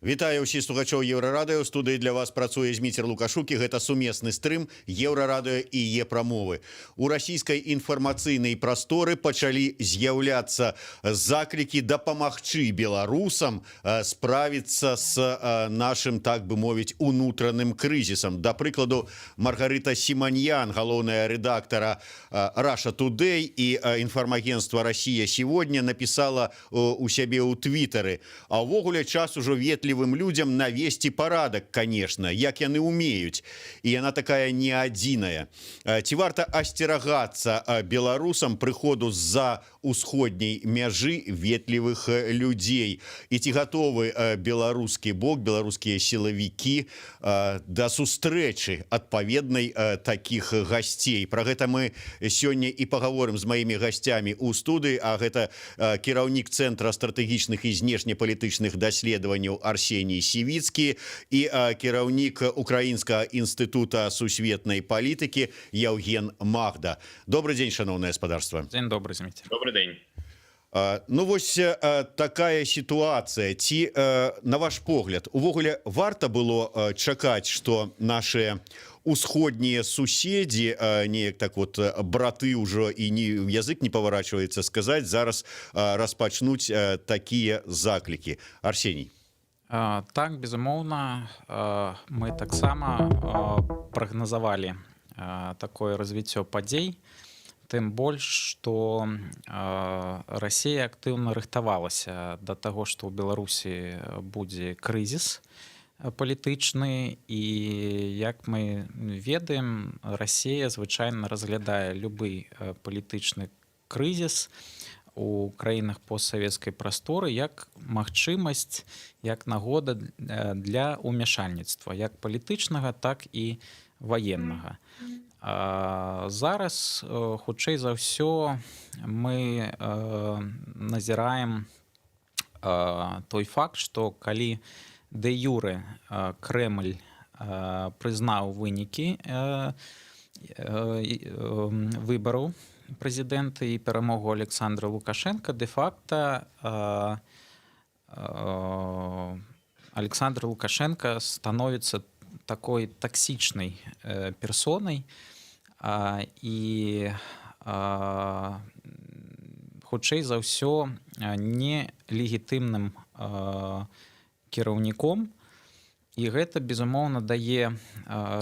Вітаю ўсіх слухачоў Еўрарадыё. Студыі для вас працуе Зміцер Лукашукі. Гэта сумесны стрым Еўрарадыё і Е-прамовы. У расійскай інфармацыйнай прасторы пачалі з'яўляцца заклікі дапамагчы беларусам справіцца з нашым, так бы мовіць, унутраным крызісам. Да прыкладу, Маргарыта Сіманьян, галоўная рэдактара Russia Today і інфармагенства «Россия сегодня» написала у сябе ў твітары. А ўвогуле час ужо ветлівым людям навесці парадак, конечно, як яны умеюць. І яна такая не адзіная. Ці варта асцерагацца беларусам прыходу з-за усходняй мяжы ветлівых людзей? І ці гатовы беларускі бок, беларускія сілавікі да сустрэчы адпаведнай такіх гасцей? Пра гэта мы сёння і пагаворым з маімі гасцямі ў студыі, а гэта кіраўнік Цэнтра стратэгічных і знешнепалітычных даследаванняў Арсеній Сівіцкі і кіраўнік Украінскага інстытута сусветнай палітыкі Яўген Магда. Добрый дзень, шановное гаспадарства. Дзень добрый, Зміцер. Добрый день. Ну вось такая сітуацыя. Ці, на ваш погляд, увогуле варта было чакаць, што наши усходнія суседзі, неяк так вот браты ўжо і язык не паварачваецца сказаць, зараз распачнуць такія заклікі? Арсеній. Так, безумоўна, мы таксама прагназавалі такое развіццё падзей, тым больш, што Расія актыўна рыхтавалася да таго, што ў Беларусі будзе крызіс палітычны, і, як мы ведаем, Расія звычайна разглядае любы палітычны крызіс у краінах постсавецкай прасторы як магчымасць, як нагода для ўмяшальніцтва, як палітычнага, так і ваеннага. Зараз, хутчэй за ўсё, мы назіраем той факт, што калі дэ-юрэ Крэмль прызнаў вынікі выбараў прэзідэнта і перамогу Александра Лукашенка, дэ-факта Александр Лукашенко становіцца такой таксічнай персонай і хутчэй за ўсё нелегітымным кіраўніком. І гэта, безумоўна, дае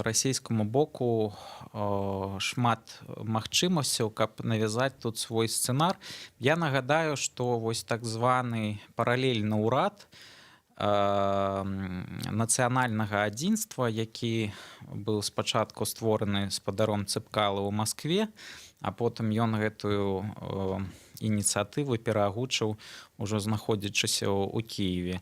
расійскаму боку шмат магчымасцяў, каб навязаць тут свой сцэнар. Я нагадаю, што вось так званы паралельны ўрад нацыянальнага адзінства, які быў спачатку створаны спадаром Цыпкала ў Маскве, а потым ён гэтую ініцыятыву пераагучыў, ужо знаходзячыся ў Кіеве.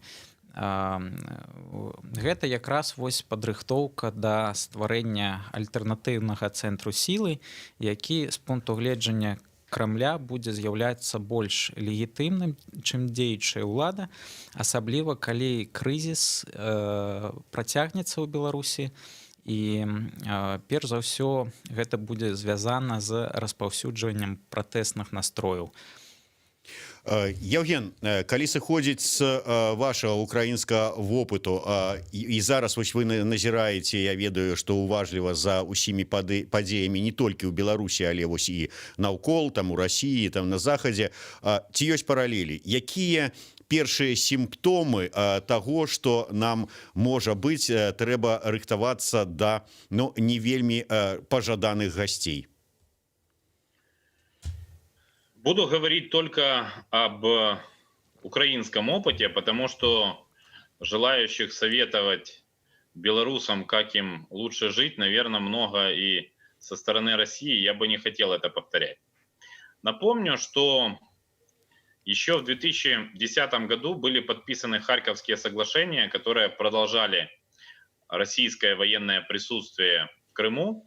Гэта якраз вось падрыхтоўка да стварэння альтэрнатыўнага цэнтру сілы, які з пункту гледжання Крамля будзе з'яўляцца больш легітымным, чым дзеючая ўлада, асабліва калі крызіс працягнецца ў Беларусі, і перш за ўсё гэта будзе звязана з распаўсюджваннем пратэсных настрояў. Яўген, калі сыходзіць з вашага украінскага вопыту, і зараз вось вы назіраеце, я ведаю, што уважліва за ўсімі падзеямі не толькі ў Беларусі, але вось і наўкол, там у Расіі, там на Захадзе, ці ёсць паралелі? Якія першыя сімптомы таго, што нам, можа быць, трэба рыхтавацца да не вельмі пажаданых гасцей? Буду говорить только об украинском опыте, потому что желающих советовать белорусам, как им лучше жить, наверное, много и со стороны России. Я бы не хотел это повторять. Напомню, что еще в 2010 году были подписаны Харьковские соглашения, которые продолжали российское военное присутствие в Крыму.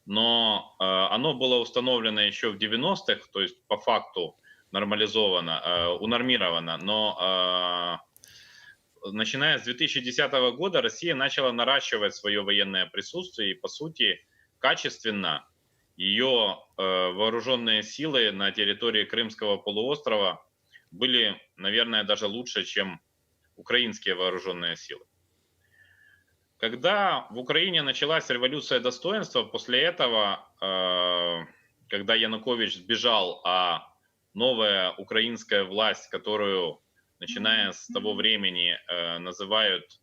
Но оно было установлено еще в 90-х, то есть по факту нормализовано, унормировано. Но начиная с 2010 года Россия начала наращивать свое военное присутствие, и по сути качественно ее вооруженные силы на территории Крымского полуострова были, наверное, даже лучше, чем украинские вооруженные силы. Когда в Украине началась революция достоинства, после этого, когда Янукович сбежал, а новая украинская власть, которую, начиная с того времени, называют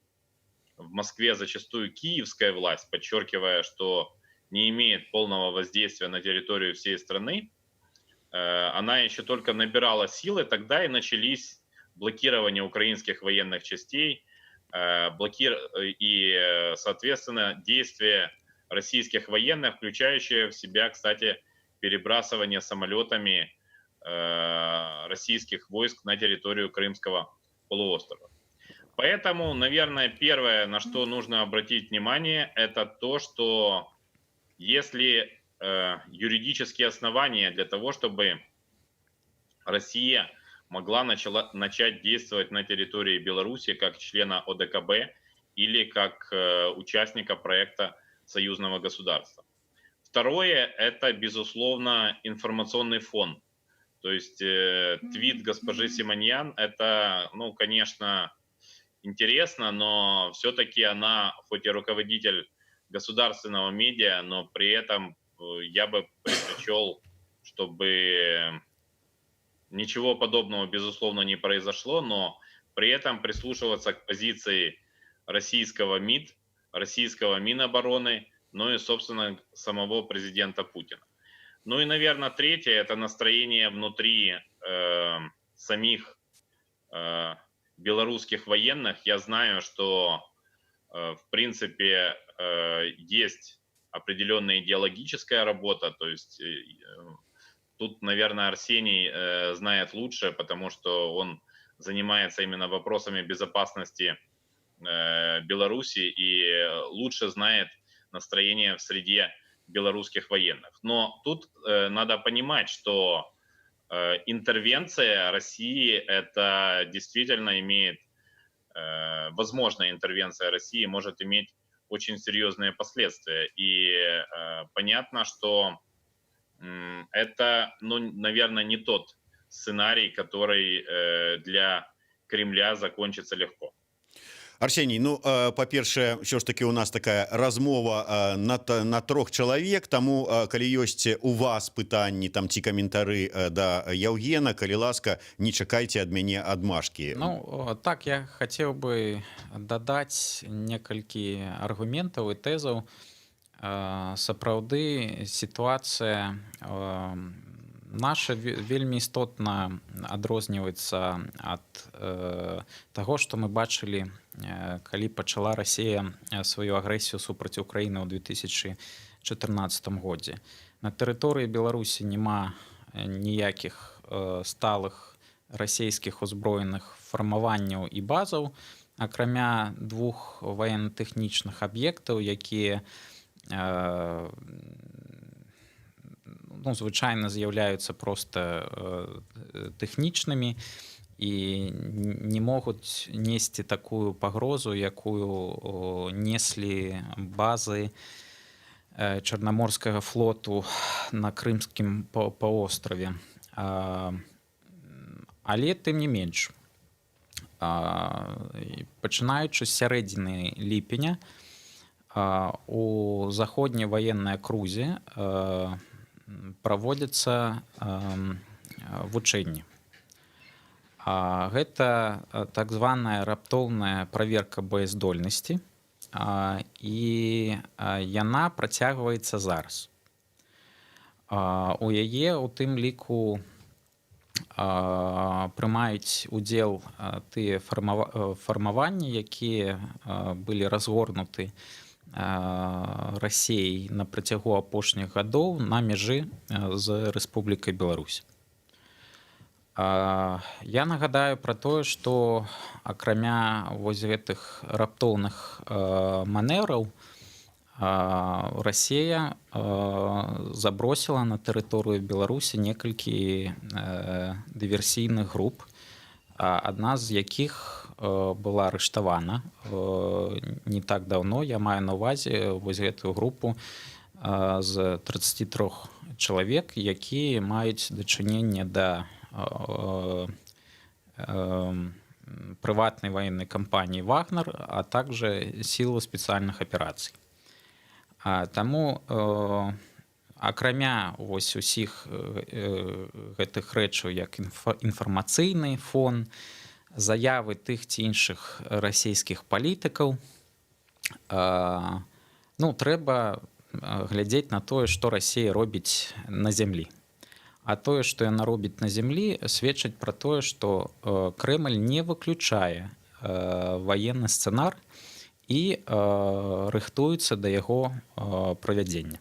в Москве зачастую киевская власть, подчеркивая, что не имеет полного воздействия на территорию всей страны, она еще только набирала силы, тогда и начались блокирование украинских военных частей, и, соответственно, действия российских военных, включающие в себя, кстати, перебрасывание самолетами российских войск на территорию Крымского полуострова. Поэтому, наверное, первое, на что нужно обратить внимание, это то, что если юридические основания для того, чтобы Россия могла начать действовать на территории Беларуси как члена ОДКБ или как участника проекта союзного государства. Второе – это, безусловно, информационный фон. То есть твит госпожи Симоньян – это, ну, конечно, интересно, но все-таки она, хоть и руководитель государственного медиа, но при этом я бы предпочел, чтобы ничего подобного, безусловно, не произошло, но при этом прислушиваться к позиции российского МИД, российского Минобороны, ну и, собственно, самого президента Путина. Ну и, наверное, третье – это настроение внутри самих белорусских военных. Я знаю, что, в принципе, есть определенная идеологическая работа, то есть тут, наверное, Арсений знает лучше, потому что он занимается именно вопросами безопасности Беларуси и лучше знает настроение в среде белорусских военных. Но тут надо понимать, что интервенция России, это действительно имеет, возможная интервенция России может иметь очень серьезные последствия. И понятно, что это, ну, наверное, не тот сценарий, который для Кремля закончится легко. Арсеній, ну, па-першае, ўсё ж таки у нас такая размова на 3 чалавек, таму калі ёсць у вас пытанні там ці каментары да Яўгена, калі ласка, не чакайце ад мяне адмашкі. Ну, так, я хацеў бы дадаць некалькі аргументаў і тэзаў. Сапраўды сітуацыя наша вельмі істотна адрозніваецца ад таго, што мы бачылі, калі пачала Расія сваю агрэсію супраць Украіны ў 2014 годзе. На тэрыторыі Беларусі няма ніякіх сталых расійскіх узброеных фармаванняў і базаў, акрамя 2 ваенна-тэхнічных аб'ектаў, якія ну, звычайна з'яўляюцца проста тэхнічнымі і не могуць несці такую пагрозу, якую неслі базы Чарнаморскага флоту на Крымскім паўостраве. Але тым не менш, пачынаючы з сярэдзіны ліпеня, у заходняй ваеннай акрузе праводзяцца вучэнні. Гэта так званая раптоўная праверка боездольнасці, і яна працягваецца зараз. У яе у тым ліку прымаюць удзел тыя фармаванні, якія былі разгорнуты Расіяй на працягу апошніх гадоў на мяжы з Рэспублікай Беларусь. Я нагадаю пра тое, што акрамя вось гэтых раптоўных манеўраў Расія забросіла на тэрыторыю Беларусі некалькі дыверсійных груп, адна з якіх была арыштавана не так даўно. Я маю на ўвазе вось гэтую групу з 33 чалавек, якія маюць дачыненне да прыватнай военной кампаніі «Вагнер», а также сілы спецыяльных аперацый. Таму акрамя вось усіх гэтых рэчаў, як інфармацыйны фон, заявы тых ці іншых расійскіх палітыкаў, трэба глядзець на тое, што Расія робіць на зямлі. А тое, што яна робіць на зямлі, сведчыць пра тое, што Крэмль не выключае ваенны сцэнар і рыхтуецца да яго правядзення.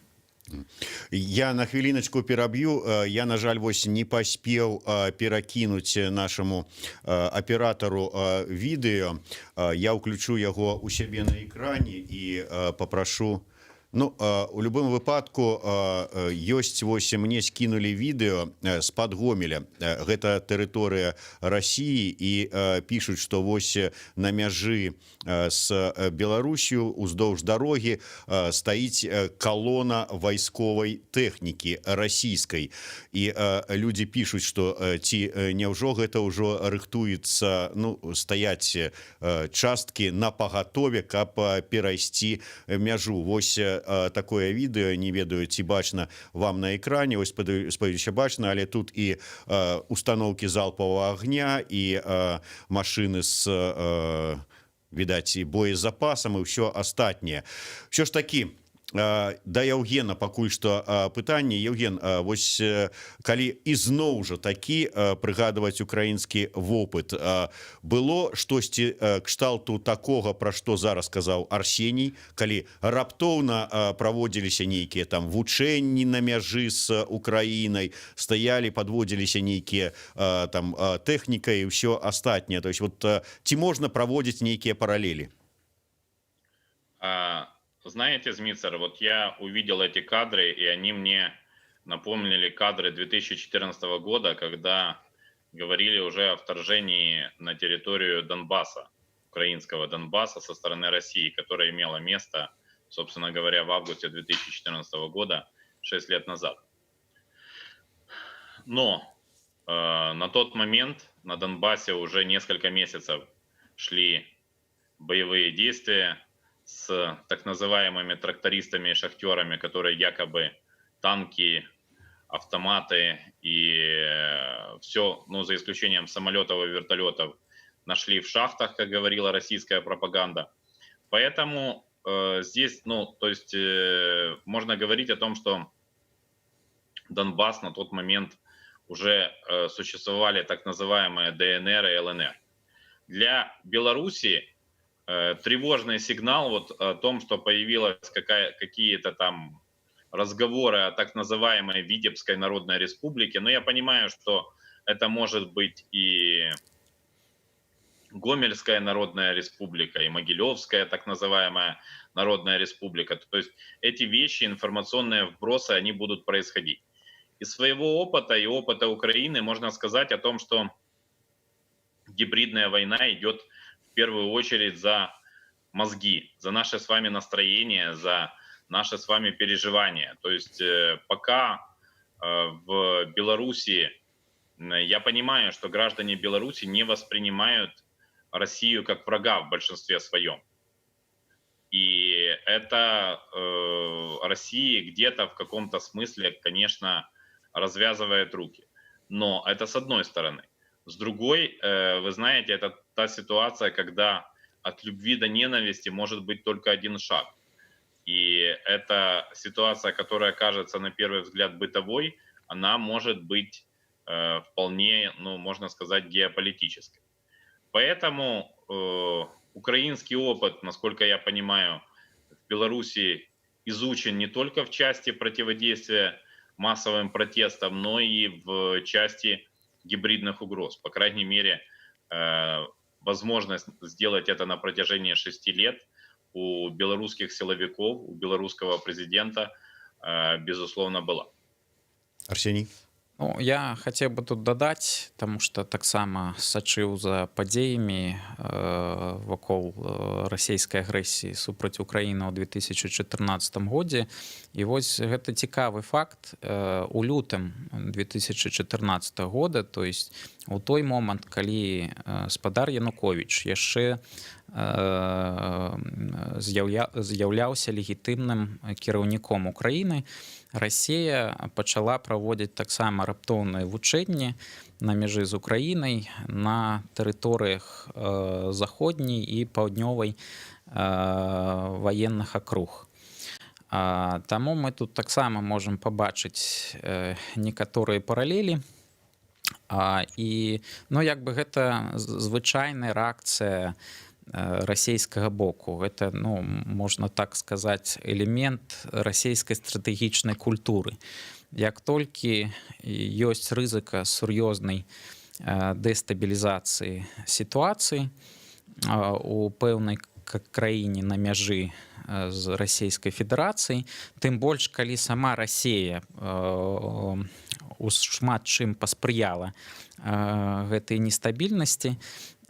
Я на хвіліначку пераб'ю. Я, на жаль, вось не паспеў перакінуць нашаму аператару відэо. Я ўключу яго ў сябе на экране і папрашу. У любым выпадку ёсць, вось мне скінулі відэо з-пад Гомеля. Гэта тэрыторыя Расіі, і пішуць, што вось на мяжы з Беларусю уздоўж дарогі стаіць калона вайсковай тэхнікі расійскай. І людзі пішуць, што ці няўжо гэта ўжо рыхтуецца, стаяць часткі на пагатове, каб перайсці мяжу. Вось такое відэо, не ведаю, ці бачна вам на экране, ось спадзяюся бачна, але тут і установкі залпавага агня, і машыны з, відаць, і боезапасам, і ўсё астатняе. Ўсё ж такі, да Яўгена пакуль што пытанне. Яўген, вось калі ізноў жа такі прыгадваць украінскі вопыт, было штосьці кшталту такога, пра што зараз казаў Арсеній, калі раптоўна праводзіліся нейкія там вучэнні на мяжы з Украінай, стаялі, падводзіліся нейкія там тэхніка і ўсё астатняе. То есть вот ці можна праводзіць нейкія паралелі? Знаете, Змицер, вот я увидел эти кадры, и они мне напомнили кадры 2014 года, когда говорили уже о вторжении на территорию Донбасса, украинского Донбасса со стороны России, которое имело место, собственно говоря, в августе 2014 года, 6 лет назад. Но на тот момент на Донбассе уже несколько месяцев шли боевые действия с так называемыми трактористами и шахтерами, которые якобы танки, автоматы и все, за исключением самолетов и вертолетов, нашли в шахтах, как говорила российская пропаганда. Поэтому здесь, можно говорить о том, что Донбасс на тот момент уже существовали так называемые ДНР и ЛНР. Для Белоруссии тревожный сигнал о том, что появились какие-то там разговоры о так называемой Витебской Народной Республике. Но я понимаю, что это может быть и Гомельская Народная Республика, и Могилевская так называемая Народная Республика. То есть эти вещи, информационные вбросы, они будут происходить. Из своего опыта и опыта Украины можно сказать о том, что гибридная война идет в первую очередь за мозги, за наше с вами настроение, за наши с вами переживания. То есть пока в Беларуси, я понимаю, что граждане Беларуси не воспринимают Россию как врага в большинстве своем. И это России где-то в каком-то смысле, конечно, развязывает руки. Но это с одной стороны. С другой, вы знаете, это та ситуация, когда от любви до ненависти может быть только один шаг. И эта ситуация, которая кажется на первый взгляд бытовой, она может быть вполне, можно сказать, геополитической. Поэтому украинский опыт, насколько я понимаю, в Беларуси изучен не только в части противодействия массовым протестам, но и в части гибридных угроз. По крайней мере, возможность сделать это на протяжении 6 лет у белорусских силовиков, у белорусского президента, безусловно, была. Арсений? Ну, я хотел бы тут дадаць, таму што таксама сачыў за падзеямі вакол расійскай агрэсіі супраць Украіны ў 2014 годзе. І вось гэта цікавы факт. У лютым 2014 года, то есть у той момант, калі спадар Януковіч яшчэ з'яўляўся легітымным кіраўніком Украіны, Расія пачала праводзіць таксама раптоўныя вучэнні на мяжы з Украінай на тэрыторыях заходняй і паўднёвай ваенных акруг. Таму мы тут таксама можам пабачыць некаторыя паралелі. І як бы гэта звычайная рэакцыя расійскага боку. Гэта, можна так сказаць, элемент расійскай стратэгічнай культуры. Як толькі ёсць рызыка сур'ёзнай дэстабілізацыі сітуацыі у пэўнай краіне на мяжы з Расійскай Федэрацыяй, тым больш, калі сама Расія шмат чым паспрыяла гэтай нестабільнасці,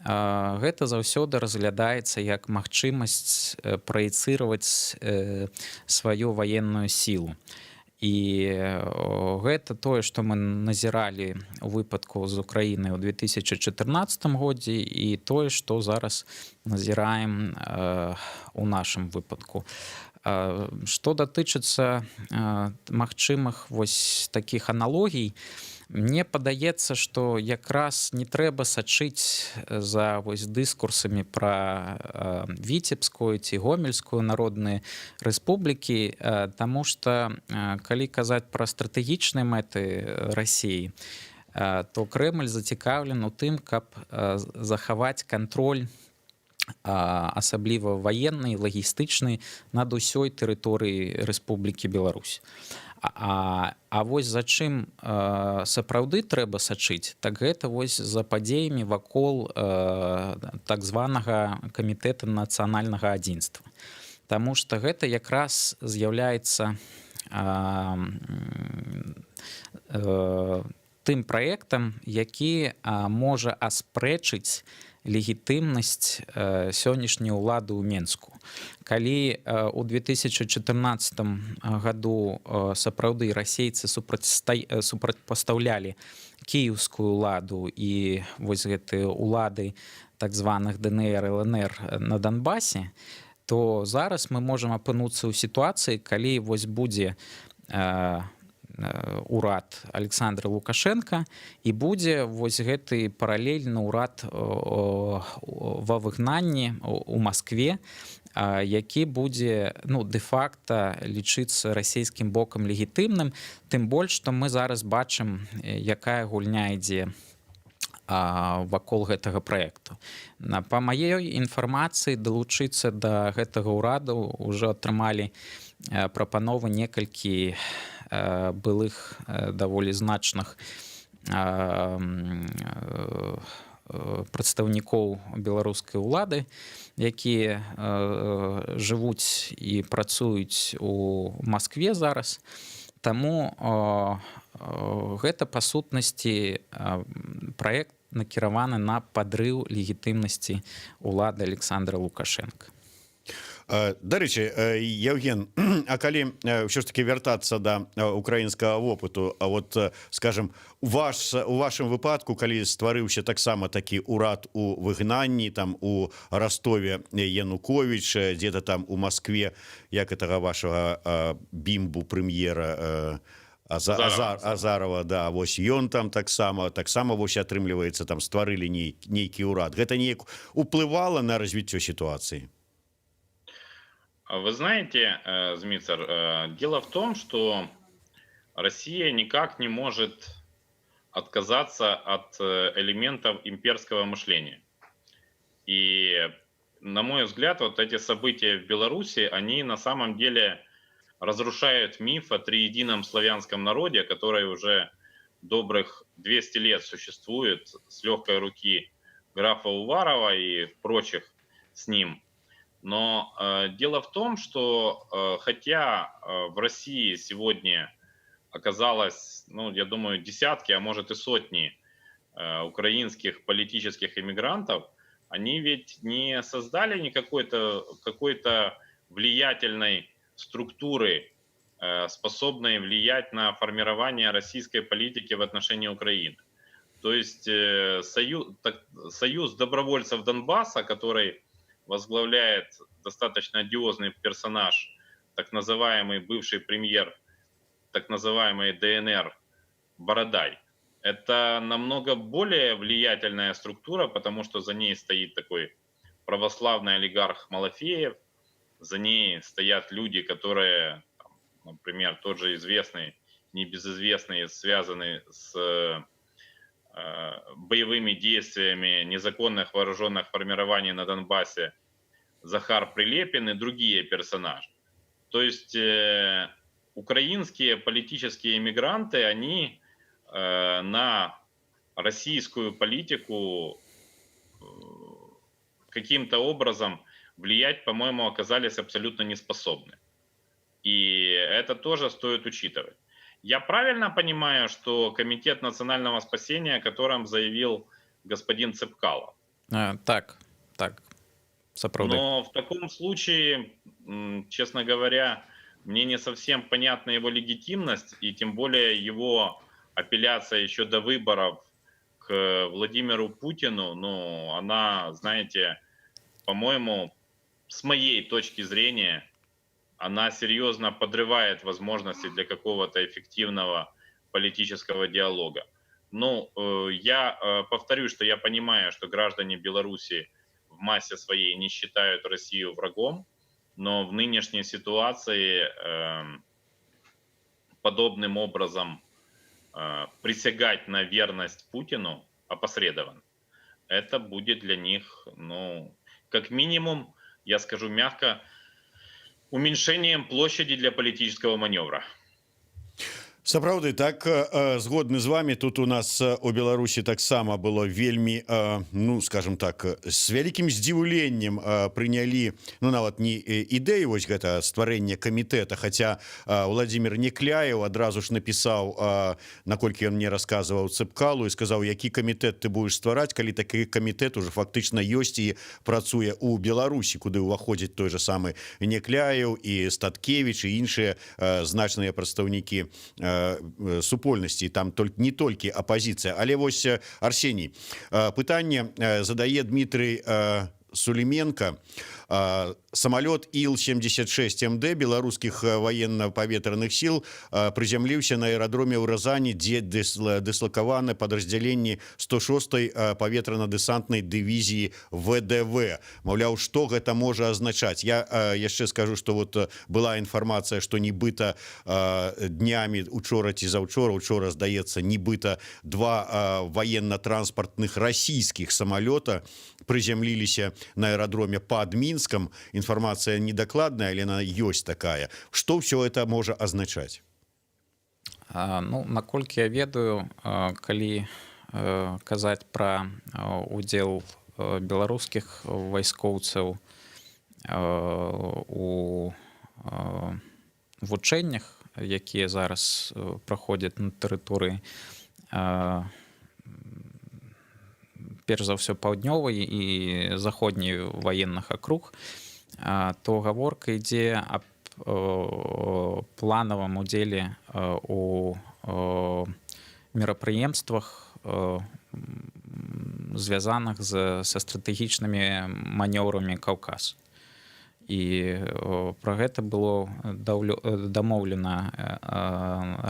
гэта заўсёды разглядаецца як магчымасць праецыраваць сваю ваенную сілу. І гэта тое, што мы назіралі ў выпадку з Украінай ў 2014 годзе і тое, што зараз назіраем у нашым выпадку. Што датычыцца магчымых вось такіх аналогій, мне падаецца, што якраз не трэба сачыць за дыскурсамі пра Віцебскую ці Гомельскую народныя рэспублікі, таму што калі казаць пра стратэгічныя мэты Расіі, то Крэмль зацікаўлены ў тым, каб захаваць кантроль, асабліва ваенны, лагістычны, над усёй тэрыторыяй Рэспублікі Беларусь. А вось за чым сапраўды трэба сачыць, так гэта вось за падзеямі вакол так званага камітэта нацыянальнага адзінства. Таму што гэта якраз з'яўляецца тым праектам, які можа аспрэчыць легітымнасць сённяшняй улады ў Менску. Калі ў 2014 году сапраўды расейцы супрацьпастаўлялі кіеўскую ўладу і вось гэтыя улады так званых ДНР, ЛНР на Донбасе, то зараз мы можам апынуцца ў сітуацыі, калі вось будзе урад Александра Лукашенка і будзе вось гэты паралельны ўрад ва выгнанні ў Маскве, які будзе дэ-факта лічыцца расійскім бокам легітымным, тым больш, што мы зараз бачым, якая гульня ідзе вакол гэтага праекту. Па маёй інфармацыі, далучыцца да гэтага ўраду ўжо атрымалі прапановы некалькі былых даволі значных прадстаўнікоў беларускай улады, якія жывуць і працуюць у Маскве зараз. Таму гэта па сутнасці праект накіраваны на падрыў легітымнасці улады Александра Лукашенка. Дарэчы, Евген, а калі ўсё ж таки вяртацца да украінскага вопыту, а вот, скажем, у вашым выпадку, калі стварыўся таксама такі ўрад у выгнанні, там у Ростове Януковіч, дзе-то там у Маскве, як гэтага вашага бімбу прэм'ера Азарова, да, вось ён там таксама вось атрымліваецца, там стварылі нейкі ўрад. Гэта неяк уплывала на развіццё сітуацыі? Вы знаете, Змицер, дело в том, что Россия никак не может отказаться от элементов имперского мышления. И, на мой взгляд, вот эти события в Беларуси, они на самом деле разрушают миф о триедином славянском народе, который уже добрых 200 лет существует с легкой руки графа Уварова и прочих с ним. Но дело в том, что хотя в России сегодня оказалось, ну, я думаю, десятки, а может и сотни украинских политических иммигрантов, они ведь не создали какой-то влиятельной структуры, способной влиять на формирование российской политики в отношении Украины. То есть союз добровольцев Донбасса, который возглавляет достаточно одиозный персонаж, так называемый бывший премьер так называемой ДНР Бородай, это намного более влиятельная структура, потому что за ней стоит такой православный олигарх Малафеев, за ней стоят люди, которые, например, тот же известный, небезызвестный, связанный с боевыми действиями незаконных вооруженных формирований на Донбассе Захар Прилепин и другие персонажи. То есть украинские политические иммигранты, они на российскую политику каким-то образом влиять, по-моему, оказались абсолютно неспособны. И это тоже стоит учитывать. Я правильно понимаю, что Комитет национального спасения, о котором заявил господин Цепкало? Так, сапраўды. Но в таком случае, честно говоря, мне не совсем понятна его легитимность, и тем более его апелляция еще до выборов к Владимиру Путину, ну, она, знаете, по-моему, с моей точки зрения, она серьезно подрывает возможности для какого-то эффективного политического диалога. Ну, я повторю, что я понимаю, что граждане Беларуси в массе своей не считают Россию врагом, но в нынешней ситуации подобным образом присягать на верность Путину опосредованно, это будет для них, ну, как минимум, я скажу мягко, уменьшением площади для политического маневра. Сапраўды так згодны з вами. Тут у нас у Беларусі таксама было вельмі, ну скажем так, з вялікім здзіўленнем прынялі, ну нават не ідэю вось гэта стварэння камітэта, хаця Владимир Некляев адразу ж напісаў, наколькі ён мне расказваў Цепкалу, і сказаў, які камітэт ты будешь ствараць, калі такі камітэт уже фактычна ёсць і працуе у Беларусі, куды ўваходзіць той же самы Некляев і Статкевич і іншыя значныя прадстаўнікі супольнасці, там не толькі апозіцыя. Але вось, Арсеній, пытанне задае Дмітрый Сулейменко. Самолет Ил-76МД беларускіх военно-паветраных сил прызямліўся на аэродроме ў Разані, дзе дыслакаваны падраздзяленні 106-й паветрана-дэсантнай дывізіі ВДВ. Маўляў, што гэта можа азначаць? Я яшчэ скажу, што вот была інфармацыя, што нібыта днямі учора ці заўчора, учора, здаецца, нібыта два военно-транспартных расійскіх самолета прызямліліся на аэродроме пад Мінскам. Інфармацыя недакладная, але она ёсць такая. Што ўсё это можа азначаць? Ну, наколькі я ведаю, калі казаць пра удзел беларускіх вайскоўцаў у вучэннях, якія зараз праходзяць на тэрыторыі перш за ўсё паўднёвай і заходняй ваенных акруг, то гаворка ідзе аб планавым удзеле у мерапрыемствах, звязаных са стратэгічнымі манеўрамі Каўказ. І пра гэта было дамоўлена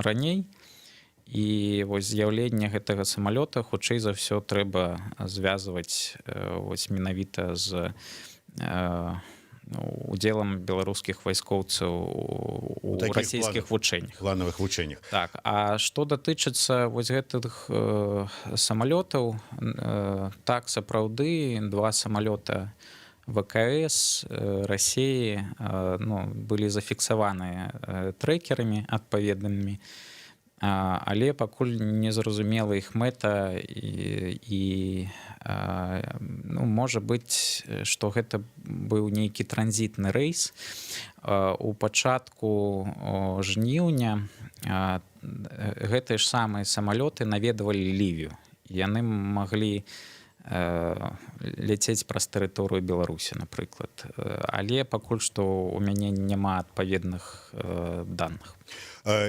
раней. І вось з'яўленне гэтага самалёта хутчэй за ўсё трэба звязваць вось менавіта з удзелам беларускіх вайскоўцаў у расійскіх вучэннях, планавых вучэннях. Так, а што датычыцца вось гэтых самалётаў, так, сапраўды два самалёта ВКС Расіі, ну, былі зафіксаваныя трэкерамі адпаведнымі. але пакуль не зразумела іх мэта ну, можа быць, што гэта быў нейкі транзітны рэйс. У пачатку жніўня гэтыя ж самыя самалёты наведвалі Лівію. Яны маглі ляцець праз тэрыторыю Беларусі, напрыклад. Але пакуль што ў мяне няма адпаведных даных.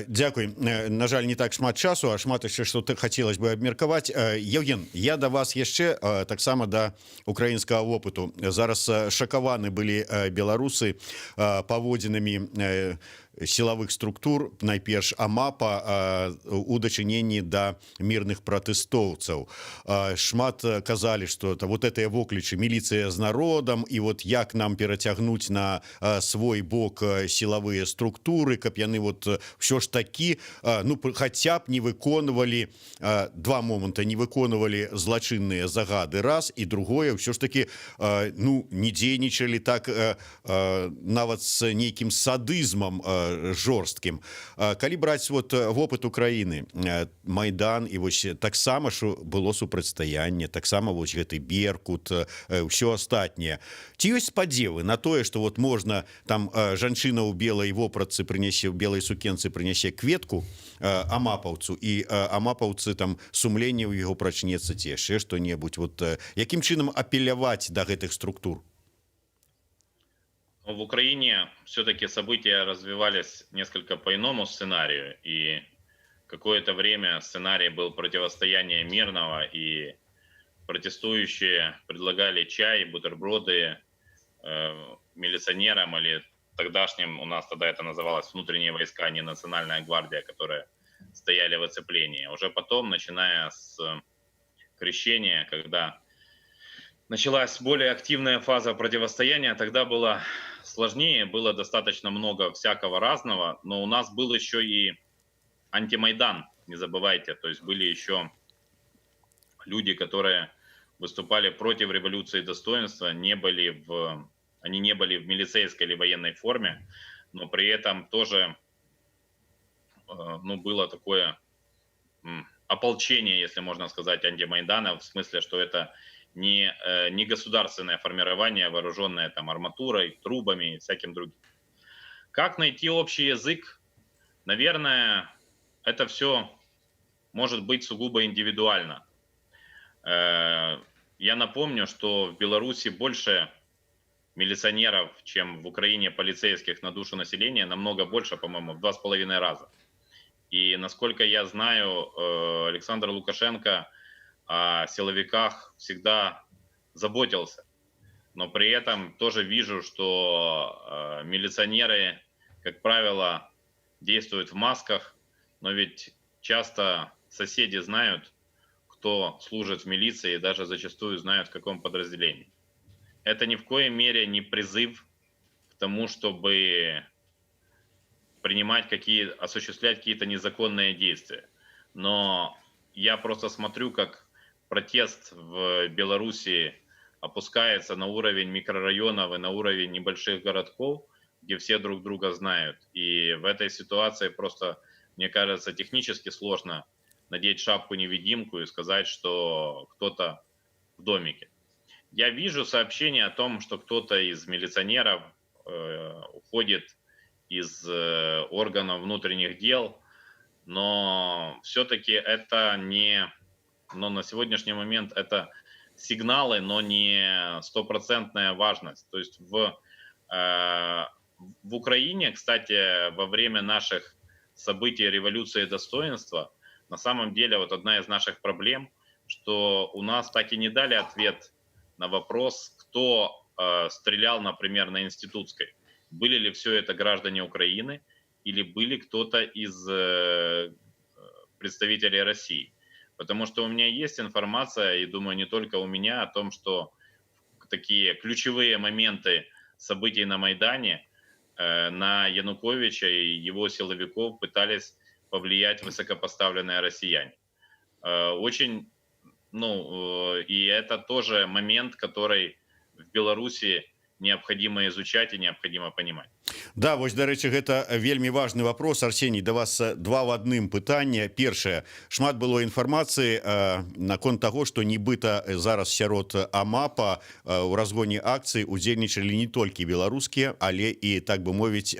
Дзякуй. На жаль, не так шмат часу, а шмат яшчэ што хацелось бы абмеркаваць. Евген, я да вас яшчэ таксама да украінскага вопыту. Зараз шакаваны былі беларусы паводзінамі сілавых структур, найперш АМАПа, у дачыненні да мірных пратэстоўцаў. Шмат казалі, што вот гэтыя воклічы міліцыя з народам, і вот як нам перацягнуць на свой бок сілавыя структуры, каб яны вот ўсё ж такі, ну, хаця б не выконвалі, два моманта, не выконвалі злачынныя загады, раз, і другое, ўсё ж такі, ну, не дзейнічалі так нават з нейкім садызмам жорсткім. Калі браць вот вопыт Украіны, Майдан, і вось таксама, што было супрацьстаянне, таксама вось гэты Беркут, ўсё астатняе. Ці ёсць спадзевы на тое, што вот можна там жанчына ў белай вопратцы прынясе, ў белай сукенцы прынясе кветку амапаўцу, і амапаўцы там сумленне ў яго прачнецца ці яшчэ што-небудзь. Вот якім чынам апеляваць да гэтых структур? В Украине все-таки события развивались несколько по иному сценарию, и какое-то время сценарий был противостояние мирного, и протестующие предлагали чай, бутерброды милиционерам или тогдашним, у нас тогда это называлось внутренние войска, а не национальная гвардия, которые стояли в оцеплении. Уже потом, начиная с крещения, когда началась более активная фаза противостояния, тогда было сложнее, было достаточно много всякого разного, но у нас был еще и антимайдан, не забывайте, то есть были еще люди, которые выступали против революции достоинства, они не были в милицейской или военной форме, но при этом тоже было такое ополчение, если можно сказать, антимайдана, в смысле, что это не государственное формирование, вооруженное там арматурой, трубами и всяким другим. Как найти общий язык? Наверное, это все может быть сугубо индивидуально. Я напомню, что в Беларуси больше милиционеров, чем в Украине полицейских на душу населения, намного больше, по-моему, в 2,5 раза. И насколько я знаю, Александр Лукашенко о силовиках всегда заботился. Но при этом тоже вижу, что милиционеры, как правило, действуют в масках, но ведь часто соседи знают, кто служит в милиции, и даже зачастую знают, в каком подразделении. Это ни в коей мере не призыв к тому, чтобы осуществлять какие-то незаконные действия. Но я просто смотрю, как протест в Беларуси опускается на уровень микрорайонов и на уровень небольших городков, где все друг друга знают. И в этой ситуации просто, мне кажется, технически сложно надеть шапку-невидимку и сказать, что кто-то в домике. Я вижу сообщение о том, что кто-то из милиционеров уходит из органов внутренних дел, но все-таки это не... Но на сегодняшний момент это сигналы, но не стопроцентная важность. То есть в Украине, кстати, во время наших событий революции достоинства, на самом деле вот одна из наших проблем, что у нас так и не дали ответ на вопрос, кто стрелял, например, на Институтской. Были ли все это граждане Украины или были кто-то из представителей России? Потому что у меня есть информация, и думаю, не только у меня, о том, что такие ключевые моменты событий на Майдане на Януковича и его силовиков пытались повлиять высокопоставленные россияне. И это тоже момент, который в Беларуси необходимо изучать и необходимо понимать. Да, вось дарэчы, гэта вельмі важны вопрос. Арсений, да вас два в адным пытання. Першае, шмат было інфармацыі наконт таго, што нібыта зараз сярод АМАПа у разгоне акцыі удзельнічалі не толькі беларускія, але і, так бы мовіць,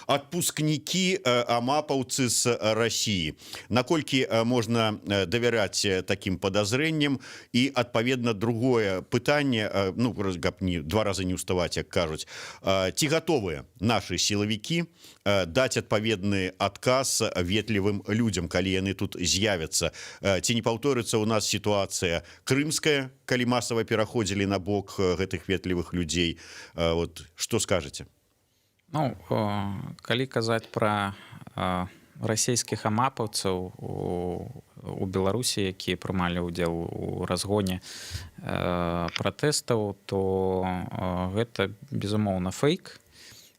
адпускнікі амапаўцы з России. Наколькі можна давяраць таким подазрэнням? І адпаведна другое пытанне, ну, каб два разы не уставаць, як кажуць, ці гатовыя наши силовики дать адпаведны адказ ветлівым людям, калі яны тут з'явяцца? Ці не паўторыцца у нас ситуация крымская, калі масава пераходзілі на бок гэтых ветлівых людзей? Вот что скажете? Ну, калі казаць про расійскіх амапаўцаў у Беларусі, якія прымалі ўдзел у разгоне пратэстаў, то гэта безумоўна фейк,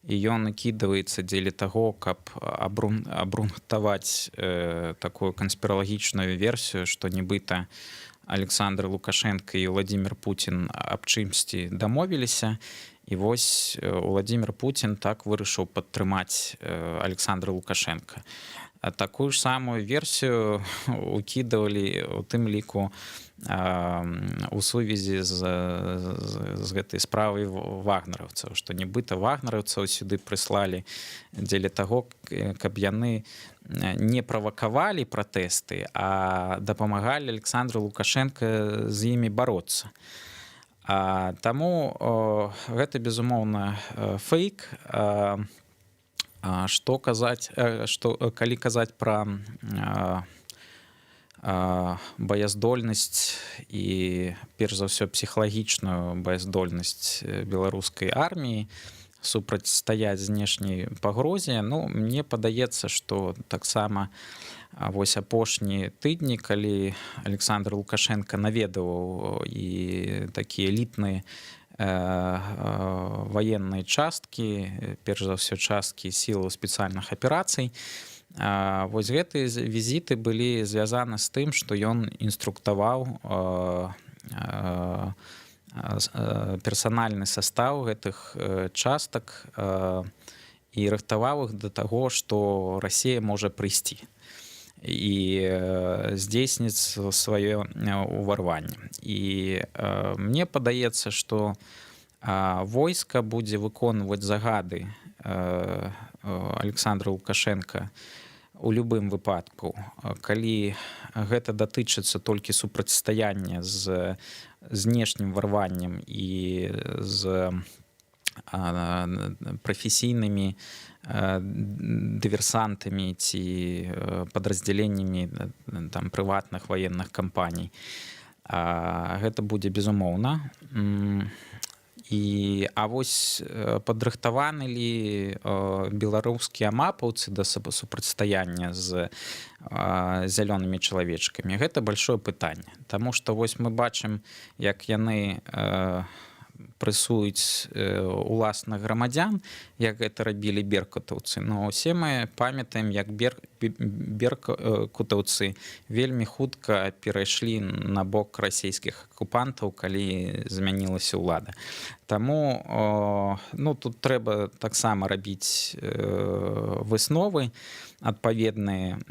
і ён накідваецца дзеля таго, каб абрунтаваць такую канспіралагічную версію, што нібыта Александр Лукашенко і Владимир Путин аб чымсьці дамовіліся, і вось Владимир Путин так вырашыў падтрымаць Александра Лукашенко. Такую ж самую версію укідавалі у тым ліку у сувязі з гэтай справай вагнераўцаў, што нібыта вагнераўцаў сюды прыслалі дзеля таго, каб яны не правакавалі пратэсты, а дапамагалі Александру Лукашенко з імі бароцца. Таму гэта, безумоўна, фейк. Што казаць, калі казаць пра баяздольнасць і, перш за ўсё, псіхалагічную баяздольнасць беларускай арміі супрацьстаяць знешняй пагрозе, ну, мне падаецца, што таксама вось апошнія тыдні, калі Александр Лукашенко наведаваў і такія элітныя военные часткі, перш за ўсё часткі сілаў спецыяльных аперацый, вось гэтыя візіты былі звязаны з тым, што ён інструктаваў персанальны састаў гэтых частак і рыхтаваў іх да таго, што Расія можа прыйсці і здзейсніць сваё ўварванне. І мне падаецца, што войска будзе выконваць загады Александра Лукашенко у любым выпадку, калі гэта датычыцца толькі супрацьстаяння з знешнім варваннем і з прафесійнымі дыверсантамі ці падраздзяленнямі там прыватных ваенных кампаній. Гэта будзе безумоўна. А вось падрыхтаваны ли беларускія амапаўцы да супрацьстаяння з зялёнымі чалавечкамі? Гэта большое пытанне, таму што вось мы бачым, як яны прэсуюць уласных грамадзян, як гэта рабілі беркутаўцы. Но ўсе мы памятаем, як беркутаўцы вельмі хутка перайшлі на бок расійскіх акупантаў, калі змянілася ўлада. Таму ну, тут трэба таксама рабіць высновы адпаведныя.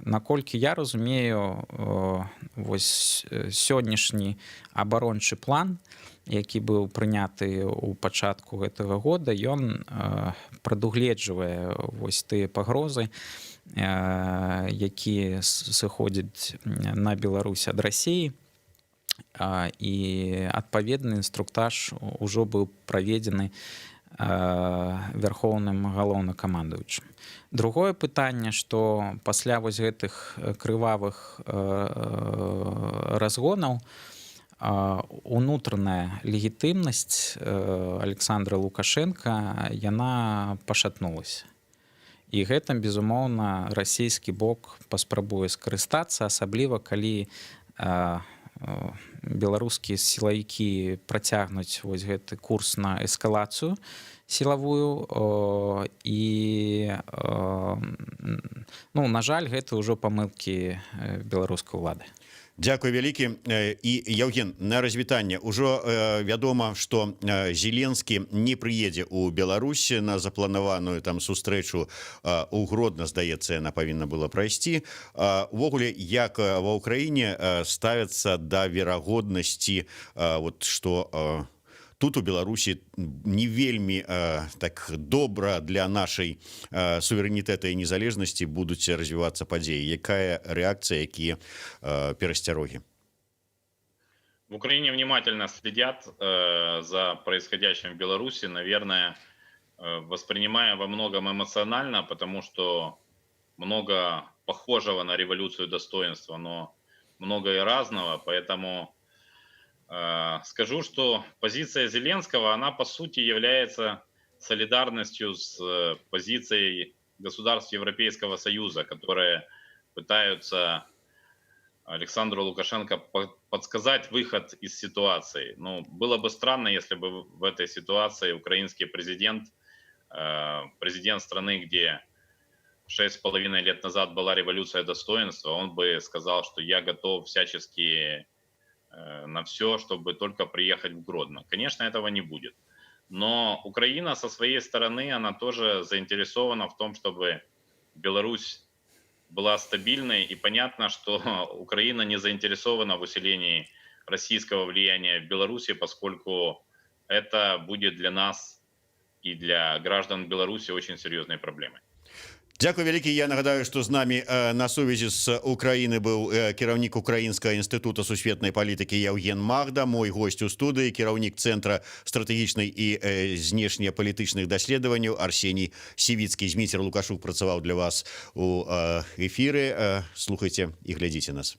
Наколькі я разумею, вось сённяшні абарончы план, які быў прыняты ў пачатку гэтага года, ён прадугледжвае вось тыя пагрозы, якія сыходзяць на Беларусь ад Расіі, і адпаведны інструктаж ужо быў праведзены вярхоўным галоўнакамандуючым. Другое пытанне, што пасля вось гэтых крывавых разгонаў унутраная легітымнасць Александра Лукашенко, яна пашатнулася. І гэта, безумоўна, расійскі бок паспрабуе скарыстацца, асабліва калі беларускія сілавікі працягнуць вось гэты курс на эскалацыю сілавую, і ну, на жаль, гэта ўжо памылкі беларускай улады. Дзякуй вялікі. І Яўген, на развітанне. Ужо вядома, што Зеленскі не прыедзе ў Беларусь на запланаваную там сустрэчу у Гродно, здаецца, яна павінна была прайсці. Увогуле, як ва ўкраіне ставяцца да верагоднасці, што тут у Беларусі не вельмі так добра для нашай суверэнітэта і незалежнасці будуць развівацца падзеі. Якая рэакцыя, якія перасцярогі? В Украине внимательно следят за происходящим в Беларуси, наверное, воспринимая во многом эмоционально, потому что много похожего на революцию достоинства, но много и разного, поэтому скажу, что позиция Зеленского, она по сути является солидарностью с позицией государств Европейского Союза, которые пытаются Александру Лукашенко подсказать выход из ситуации. Но было бы странно, если бы в этой ситуации украинский президент, президент страны, где 6,5 лет назад была революция достоинства, он бы сказал, что я готов всячески на все, чтобы только приехать в Гродно. Конечно, этого не будет. Но Украина со своей стороны, она тоже заинтересована в том, чтобы Беларусь была стабильной. И понятно, что Украина не заинтересована в усилении российского влияния в Беларуси, поскольку это будет для нас и для граждан Беларуси очень серьезной проблемой. Дзякуй вялікі. Я нагадаю, што з намі на сувязі з Украіны быў кіраўнік Украінскага інстытута сусветнай палітыкі Яўген Магда, мой госць у студыі, кіраўнік Цэнтра стратэгічнай і знешнепалітычных даследаванняў Арсеній Сівіцкі. Зміцер Лукашук працаваў для вас у эфіры. Слухайце і глядзіце нас.